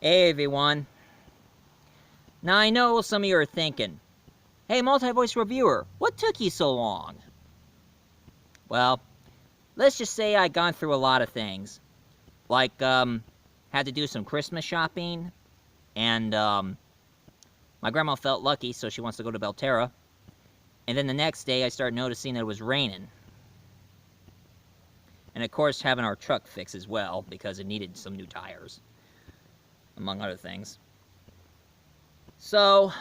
Hey everyone. Now I know some of you are thinking, hey multi-voice reviewer, what took you so long? Well, let's just say I'd gone through a lot of things. Like, had to do some Christmas shopping, and, my grandma felt lucky, so she wants to go to Belterra. And then the next day I started noticing that it was raining. And of course having our truck fixed as well, because it needed some new tires, among other things. So,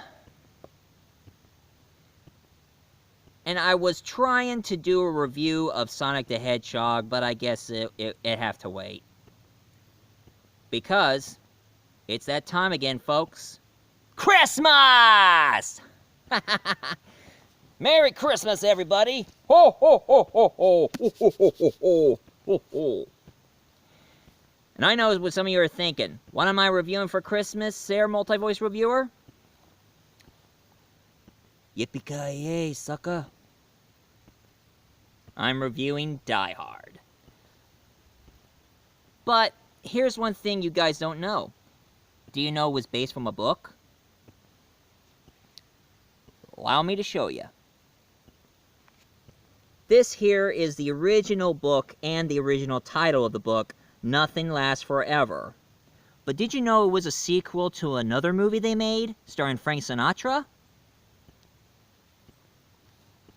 and I was trying to do a review of Sonic the Hedgehog, but I guess it'd have to wait. Because it's that time again, folks. Christmas! Merry Christmas, everybody! Ho, ho, ho, ho, ho, ho, ho, ho, ho, ho, ho. And I know what some of you are thinking. What am I reviewing for Christmas, Sarah Multi-Voice Reviewer? Yippee-ki-yay, sucker. I'm reviewing Die Hard. But here's one thing you guys don't know. Do you know it was based from a book? Allow me to show you. This here is the original book and the original title of the book, Nothing Lasts Forever. But did you know it was a sequel to another movie they made, starring Frank Sinatra?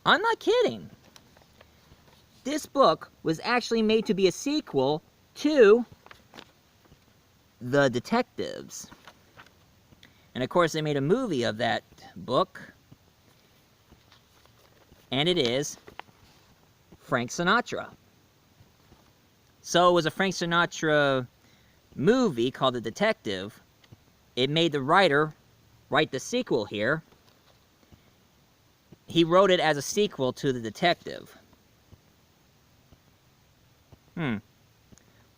I'm not kidding. This book was actually made to be a sequel to The Detectives. And of course they made a movie of that book. And it is Frank Sinatra. So it was a Frank Sinatra movie called The Detective. It made the writer write the sequel here. He wrote it as a sequel to The Detective. Would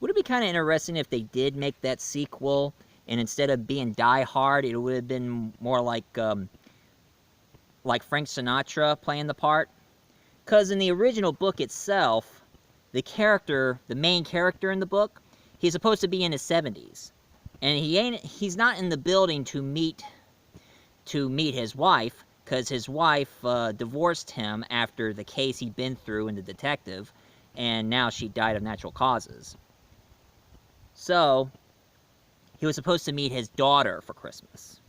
it be kind of interesting if they did make that sequel, and instead of being Die Hard, it would have been more like Frank Sinatra playing the part? Because in the original book itself, the main character in the book, he's supposed to be in his 70s. And he's not in the building to meet his wife, because his wife divorced him after the case he'd been through in The Detective, and now she died of natural causes. So, he was supposed to meet his daughter for Christmas,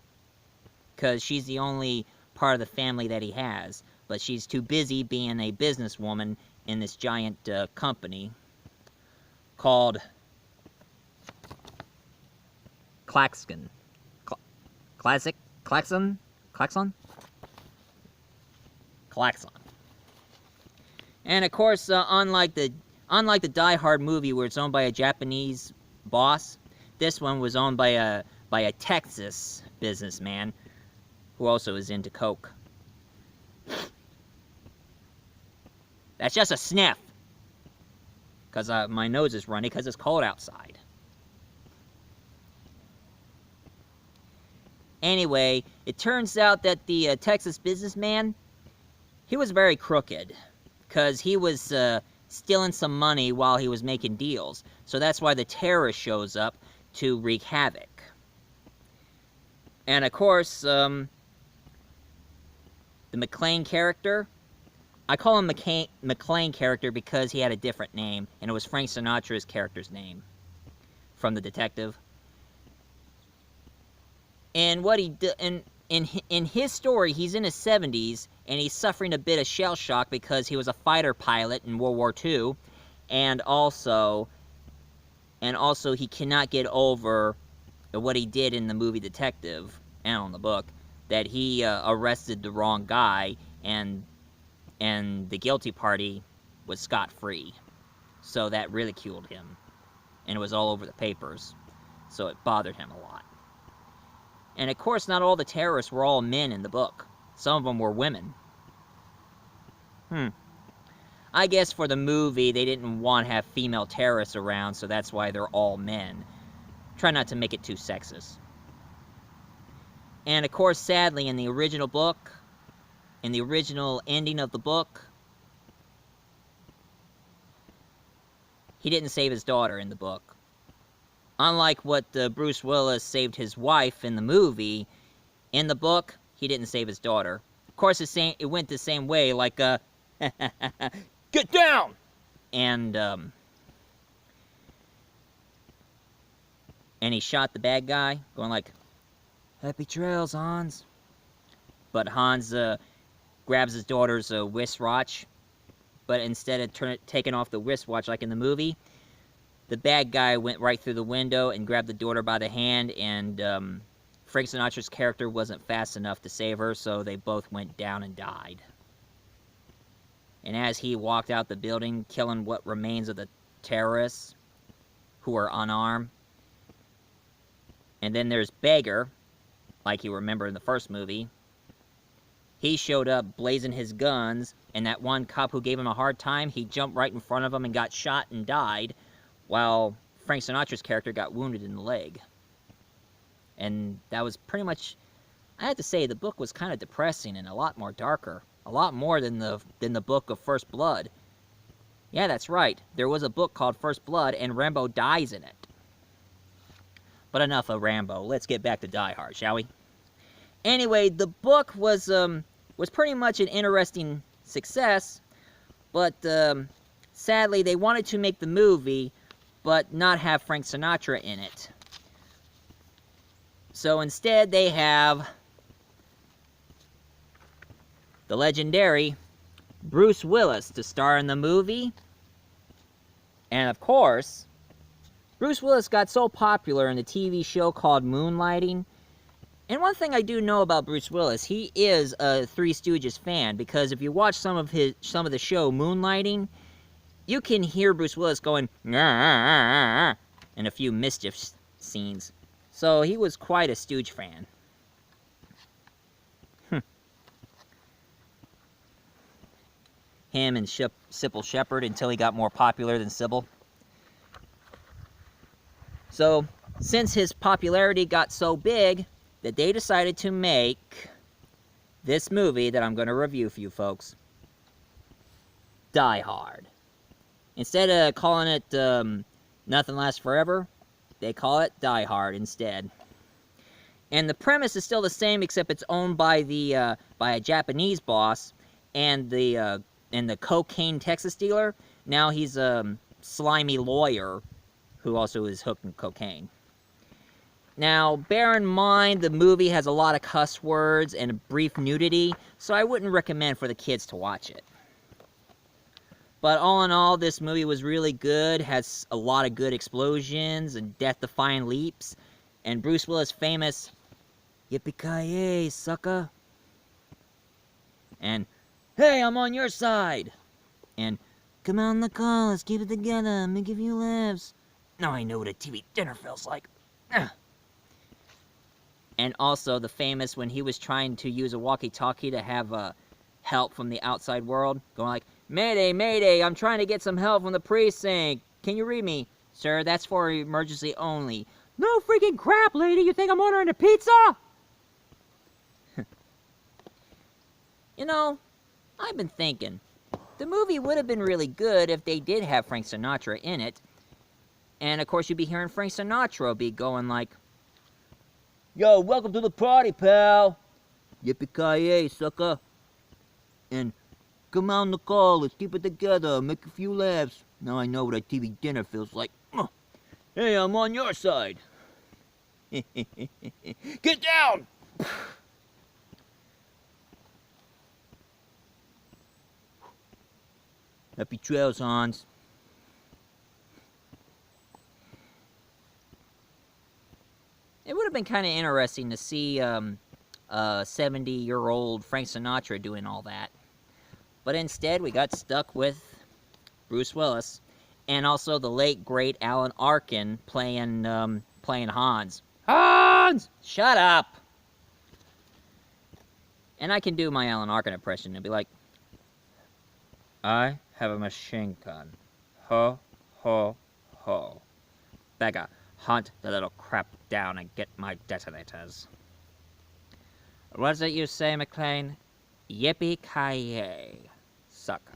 because she's the only part of the family that he has, but she's too busy being a businesswoman in this giant company called Klaxon. Klaxon? And of course, unlike the Die Hard movie where it's owned by a Japanese boss, this one was owned by a Texas businessman who also is into coke. That's just a sniff, because my nose is runny because it's cold outside. Anyway, it turns out that the Texas businessman, he was very crooked, because he was stealing some money while he was making deals. So that's why the terrorist shows up to wreak havoc. And of course, the McClane character, I call him McClane character because he had a different name, and it was Frank Sinatra's character's name from The Detective. And what he in his story, he's in his 70s, and he's suffering a bit of shell shock because he was a fighter pilot in World War II, and also he cannot get over what he did in the movie Detective, and on the book, that he arrested the wrong guy, and the guilty party was scot-free. So that ridiculed him, and it was all over the papers, so it bothered him a lot. And of course, not all the terrorists were all men in the book. Some of them were women. I guess for the movie, they didn't want to have female terrorists around, so that's why they're all men. Try not to make it too sexist. And of course, sadly, in the original book, in the original ending of the book, he didn't save his daughter in the book. Unlike what Bruce Willis saved his wife in the movie, in the book, he didn't save his daughter. Of course, it went the same way, like, get down! And he shot the bad guy, going like, happy trails, Hans. But Hans grabs his daughter's wristwatch, but instead of taking off the wristwatch like in the movie, the bad guy went right through the window and grabbed the daughter by the hand, and Frank Sinatra's character wasn't fast enough to save her, so they both went down and died. And as he walked out the building, killing what remains of the terrorists who were unarmed, and then there's Beggar, like you remember in the first movie. He showed up blazing his guns, and that one cop who gave him a hard time, he jumped right in front of him and got shot and died, while Frank Sinatra's character got wounded in the leg. And that was pretty much, I have to say, the book was kind of depressing and a lot more darker. A lot more than the book of First Blood. Yeah, that's right. There was a book called First Blood, and Rambo dies in it. But enough of Rambo. Let's get back to Die Hard, shall we? Anyway, the book was pretty much an interesting success, but sadly they wanted to make the movie, but not have Frank Sinatra in it. So instead they have the legendary Bruce Willis to star in the movie. And of course, Bruce Willis got so popular in the TV show called Moonlighting. And one thing I do know about Bruce Willis, he is a Three Stooges fan, because if you watch some of the show Moonlighting, you can hear Bruce Willis going in a few mischief scenes. So he was quite a Stooge fan. Him and Sybil Shepherd until he got more popular than Sybil. So, since his popularity got so big that they decided to make this movie that I'm going to review for you folks, Die Hard. Instead of calling it Nothing Lasts Forever, they call it Die Hard instead. And the premise is still the same, except it's owned by a Japanese boss, and the cocaine Texas dealer. Now he's a slimy lawyer who also is hooked in cocaine. Now, bear in mind, the movie has a lot of cuss words and a brief nudity, so I wouldn't recommend for the kids to watch it. But all in all, this movie was really good, has a lot of good explosions and death-defying leaps, and Bruce Willis' famous, yippee-ki-yay, sucker, and, hey, I'm on your side, and, come on the call, let's keep it together, make a few laughs. Now I know what a TV dinner feels like. And also the famous when he was trying to use a walkie-talkie to have help from the outside world, going like, Mayday, Mayday, I'm trying to get some help from the precinct. Can you read me? Sir, that's for emergency only. No freaking crap, lady, you think I'm ordering a pizza? You know, I've been thinking, the movie would have been really good if they did have Frank Sinatra in it. And, of course, you'd be hearing Frank Sinatra be going like, yo, welcome to the party, pal. Yippee-ki-yay, sucker. And, come on the call, let's keep it together, make a few laughs. Now I know what a TV dinner feels like. Hey, I'm on your side. Get down! Happy trails, Hans. It would have been kind of interesting to see a 70-year-old Frank Sinatra doing all that. But instead, we got stuck with Bruce Willis, and also the late, great Alan Arkin playing Hans. Hans! Shut up! And I can do my Alan Arkin impression and be like, I have a machine gun. Ho, ho, ho. Beggar, hunt the little crap down and get my detonators. What's it you say, McLean? Yippee-ki-yay, sucker.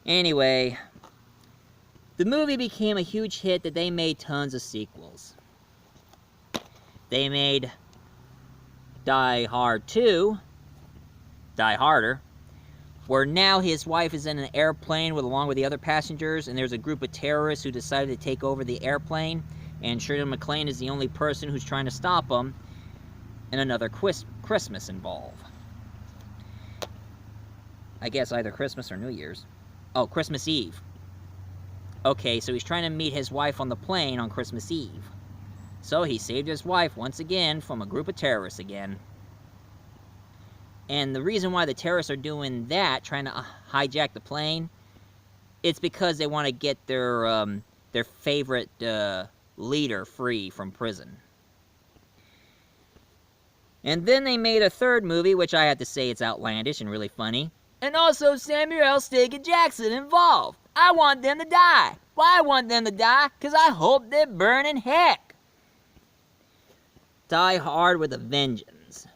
Anyway, The movie became a huge hit that they made tons of sequels. They made Die Hard 2, Die Harder, where now his wife is in an airplane along with the other passengers, and there's a group of terrorists who decided to take over the airplane, and Shirley MacLaine is the only person who's trying to stop them, and another Christmas involved. I guess either Christmas or New Year's. Oh, Christmas Eve. Okay, so he's trying to meet his wife on the plane on Christmas Eve. So he saved his wife once again from a group of terrorists again. And the reason why the terrorists are doing that, trying to hijack the plane, it's because they want to get their favorite leader free from prison. And then they made a third movie, which I have to say it's outlandish and really funny. And also Samuel L. Jackson involved. I want them to die. Why I want them to die? Because I hope they burn in heck. Die Hard with a Vengeance.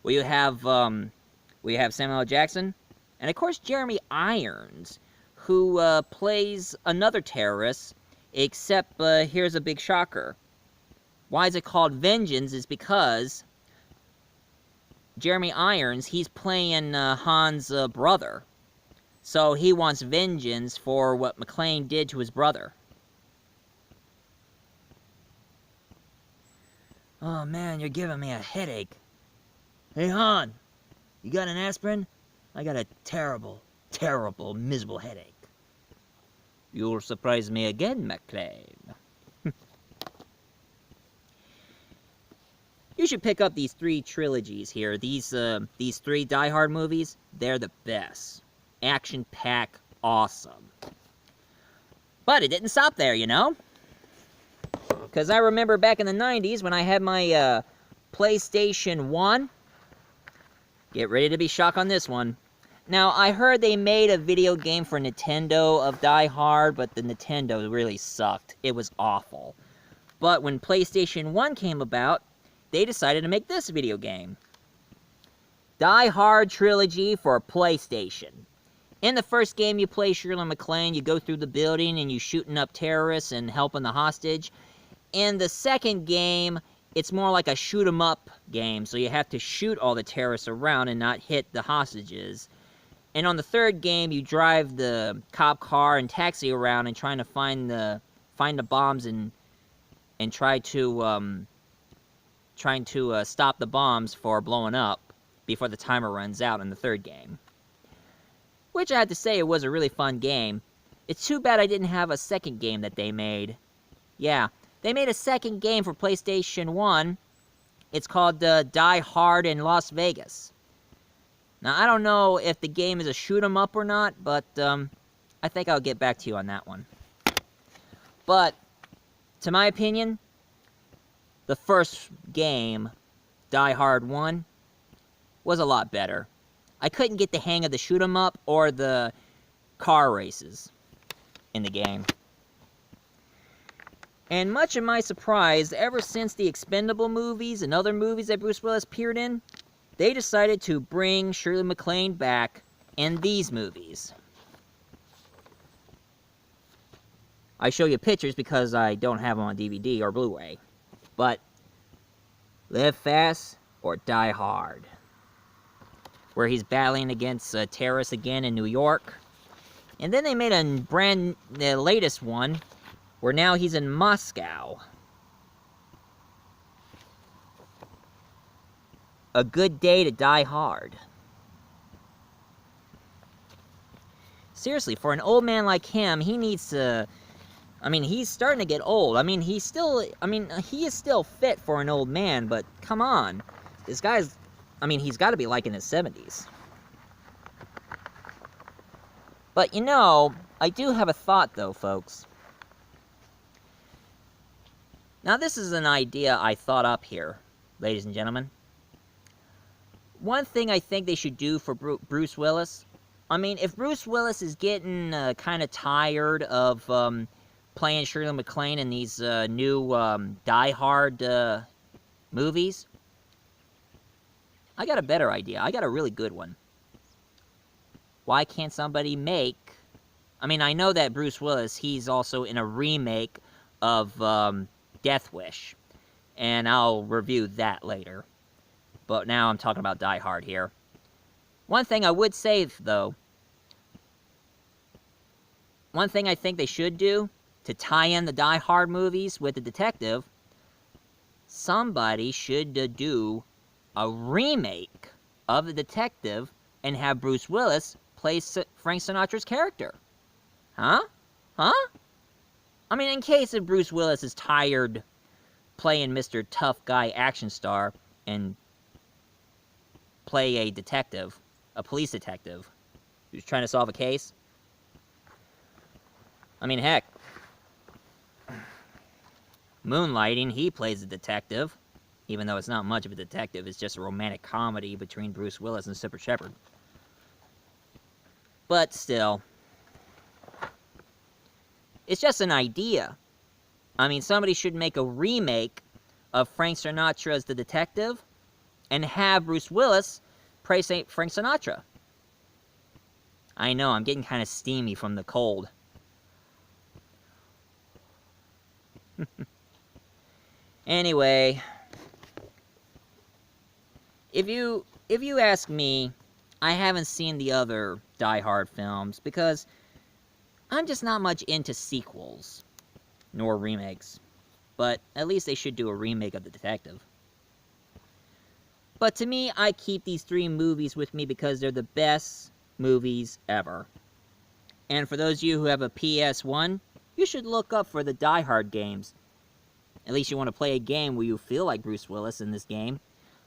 We have Samuel L. Jackson, and of course Jeremy Irons, who plays another terrorist, except here's a big shocker. Why is it called Vengeance is because Jeremy Irons, he's playing Han's brother. So he wants vengeance for what McClane did to his brother. Oh man, you're giving me a headache. Hey Han, you got an aspirin? I got a terrible, terrible, miserable headache. You'll surprise me again, McClane. You should pick up these 3 trilogies here. These 3 Die Hard movies, they're the best. Action-packed, awesome. But it didn't stop there, you know? Because I remember back in the 90s when I had my PlayStation 1. Get ready to be shocked on this one. Now, I heard they made a video game for Nintendo of Die Hard, but the Nintendo really sucked. It was awful. But when PlayStation 1 came about, they decided to make this video game. Die Hard Trilogy for PlayStation. In the first game, you play Shirley MacLaine, you go through the building, and you shooting up terrorists and helping the hostage. In the second game, it's more like a shoot-'em-up game, so you have to shoot all the terrorists around and not hit the hostages. And on the third game, you drive the cop car and taxi around and trying to find the bombs and try to stop the bombs for blowing up before the timer runs out in the third game. Which I have to say, it was a really fun game. It's too bad I didn't have a second game that they made. Yeah, they made a second game for PlayStation 1. It's called Die Hard in Las Vegas. Now, I don't know if the game is a shoot-'em-up or not, but I think I'll get back to you on that one. But, to my opinion, the first game, Die Hard 1, was a lot better. I couldn't get the hang of the shoot-'em-up or the car races in the game. And much of my surprise, ever since the Expendable movies and other movies that Bruce Willis appeared in, they decided to bring Shirley MacLaine back in these movies. I show you pictures because I don't have them on DVD or Blu-ray. But Live Fast or Die Hard, where he's battling against terrorists again in New York. And then they made the latest one, where now he's in Moscow. A Good Day to Die Hard. Seriously, for an old man like him, he needs to... I mean, he's starting to get old. I mean, he is still fit for an old man, but come on. This guy's... I mean, he's got to be like in his 70s. But, you know, I do have a thought, though, folks. Now, this is an idea I thought up here, ladies and gentlemen. One thing I think they should do for Bruce Willis, I mean, if Bruce Willis is getting kind of tired of playing Shirley MacLaine in these new Die Hard movies, I got a better idea. I got a really good one. Why can't somebody make I mean, I know that Bruce Willis, he's also in a remake of Death Wish, and I'll review that later. But now I'm talking about Die Hard here. One thing I would say, though, one thing I think they should do to tie in the Die Hard movies with the detective, somebody should do a remake of the detective and have Bruce Willis play Frank Sinatra's character. Huh? Huh? I mean, in case if Bruce Willis is tired playing Mr. Tough Guy action star and play a detective, a police detective, who's trying to solve a case. I mean, heck, Moonlighting, he plays a detective, even though it's not much of a detective, it's just a romantic comedy between Bruce Willis and Cypher Shepherd. But still, it's just an idea. I mean, somebody should make a remake of Frank Sinatra as the detective and have Bruce Willis play Frank Sinatra. I know, I'm getting kind of steamy from the cold. Anyway, if you ask me, I haven't seen the other Die Hard films because I'm just not much into sequels nor remakes. But at least they should do a remake of The Detective. But to me, I keep these 3 movies with me because they're the best movies ever. And for those of you who have a PS1, you should look up for the Die Hard games. At least you want to play a game where you feel like Bruce Willis in this game.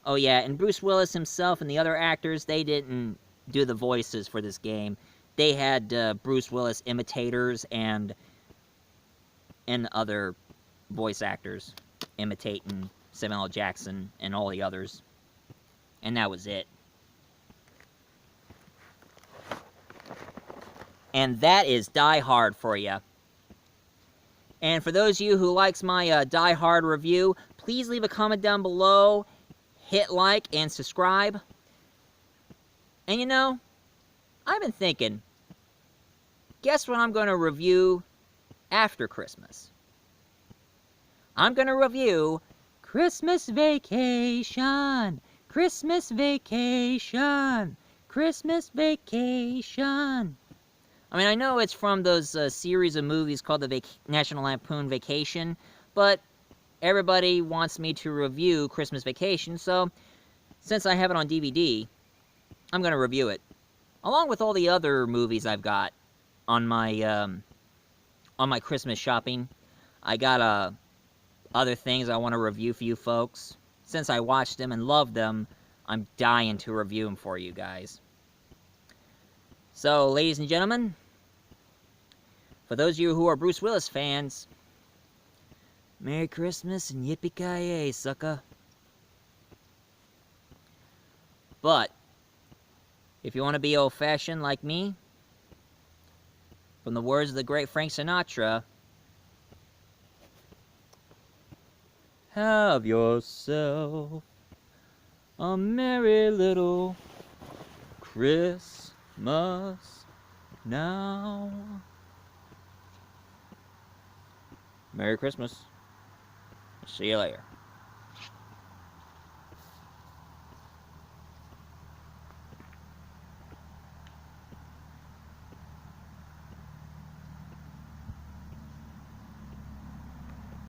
Oh yeah, and Bruce Willis himself and the other actors, they didn't do the voices for this game. They had Bruce Willis imitators and other voice actors imitating Samuel L. Jackson and all the others. And that was it. And that is Die Hard for you. And for those of you who likes my Die Hard review, please leave a comment down below, hit like, and subscribe. And you know, I've been thinking, guess what I'm going to review after Christmas? I'm going to review Christmas Vacation, Christmas Vacation, Christmas Vacation. I mean, I know it's from those series of movies called the National Lampoon Vacation, but everybody wants me to review Christmas Vacation, so since I have it on DVD, I'm going to review it. Along with all the other movies I've got on my Christmas shopping. I got other things I want to review for you folks. Since I watched them and loved them, I'm dying to review them for you guys. So, ladies and gentlemen, for those of you who are Bruce Willis fans, Merry Christmas and yippee-ki-yay, sucker. But, if you want to be old-fashioned like me, from the words of the great Frank Sinatra, have yourself a merry little Christmas now. Merry Christmas. See you later.